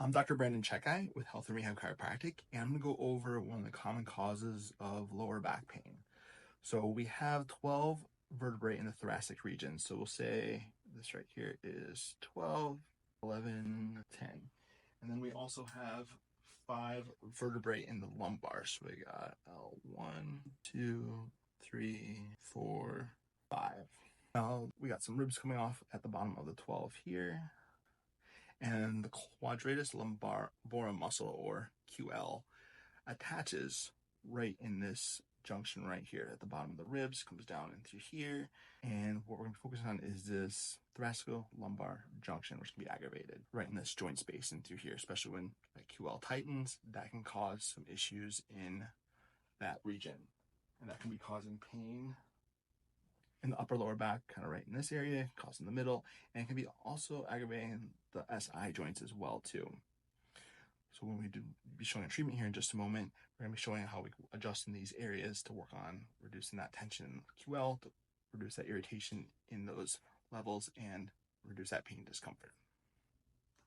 I'm Dr. Brandon Czekaj with Health Rehab Chiropractic, and I'm going to go over one of the common causes of lower back pain. So we have 12 vertebrae in the thoracic region. So we'll say this right here is 12, 11, 10. And then we also have 5 vertebrae in the lumbar. So we got 1, 2, 3, 4, 5. Now we got some ribs coming off at the bottom of the 12 here. And the quadratus lumborum muscle, or QL, attaches right in this junction right here at the bottom of the ribs, comes down in through here. And what we're going to focus on is this thoracico-lumbar junction, which can be aggravated right in this joint space and through here, especially when the QL tightens. That can cause some issues in that region, and that can be causing pain in the upper lower back, kind of right in this area, causing the middle, and it can be also aggravating the SI joints as well too. So when we do be showing a treatment here in just a moment, we're going to be showing how we adjust in these areas to work on reducing that tension in the QL, to reduce that irritation in those levels, and reduce that pain and discomfort.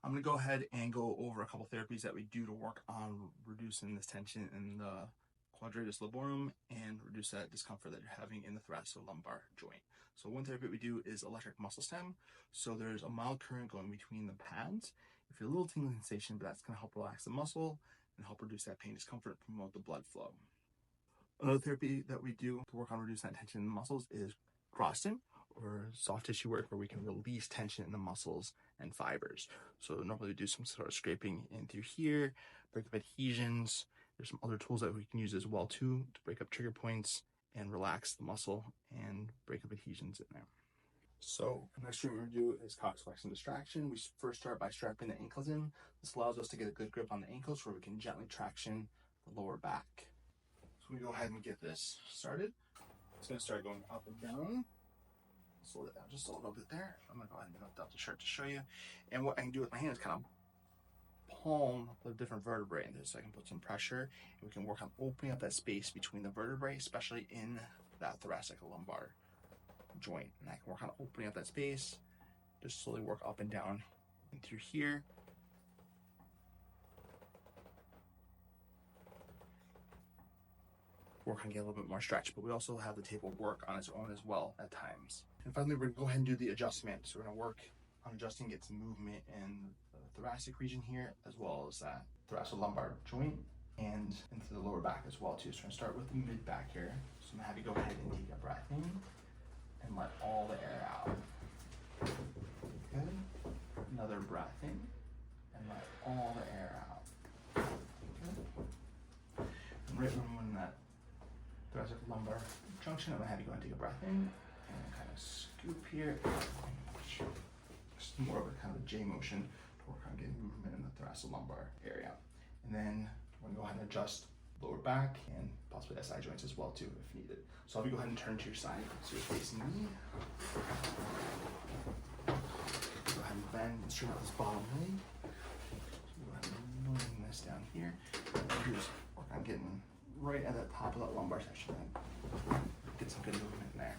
I'm going to go ahead and go over a couple therapies that we do to work on reducing this tension in the quadratus lumborum and reduce that discomfort that you're having in the thoracolumbar joint. So one therapy we do is electric muscle stem. So there's a mild current going between the pads. You feel a little tingling sensation, but that's going to help relax the muscle and help reduce that pain, discomfort, promote the blood flow. Another therapy that we do to work on reducing that tension in the muscles is crossing, or soft tissue work, where we can release tension in the muscles and fibers. So normally we do some sort of scraping in through here, break up adhesions. There's some other tools that we can use as well too to break up trigger points and relax the muscle and break up adhesions in there. So the next treatment we do is cox flexion distraction. We first start by strapping the ankles in. This allows us to get a good grip on the ankles where we can gently traction the lower back. So we go ahead and get this started. It's going to start going up and down. Slow it down just a little bit there. I'm going to go ahead and lift up the shirt to show you. And what I can do with my hand is kind of palm the different vertebrae in this, so I can put some pressure, and we can work on opening up that space between the vertebrae, especially in that thoracic lumbar joint. And I can work on opening up that space, just slowly work up and down and through here. Work on getting a little bit more stretch, but we also have the table work on its own as well at times. And finally, we're going to go ahead and do the adjustment. So we're going to work on adjusting, get some movement in the thoracic region here, as well as that thoracolumbar joint and into the lower back as well too. So we're going to start with the mid back here. So I'm going to have you go ahead and take a breath in and let all the air out. Good. Another breath in and let all the air out. Good. And right when we're in that thoracolumbar junction, I'm going to have you go ahead and take a breath in and kind of scoop here. Just more of a kind of a J motion to work on getting movement in the thoracolumbar area. And then we're going to go ahead and adjust lower back and possibly SI joints as well too if needed. So I'll have you go ahead and turn to your side so you're facing me. Go ahead and bend and straighten out this bottom leg. So go ahead and moving this down here. And just work on getting right at the top of that lumbar section and get some good movement there.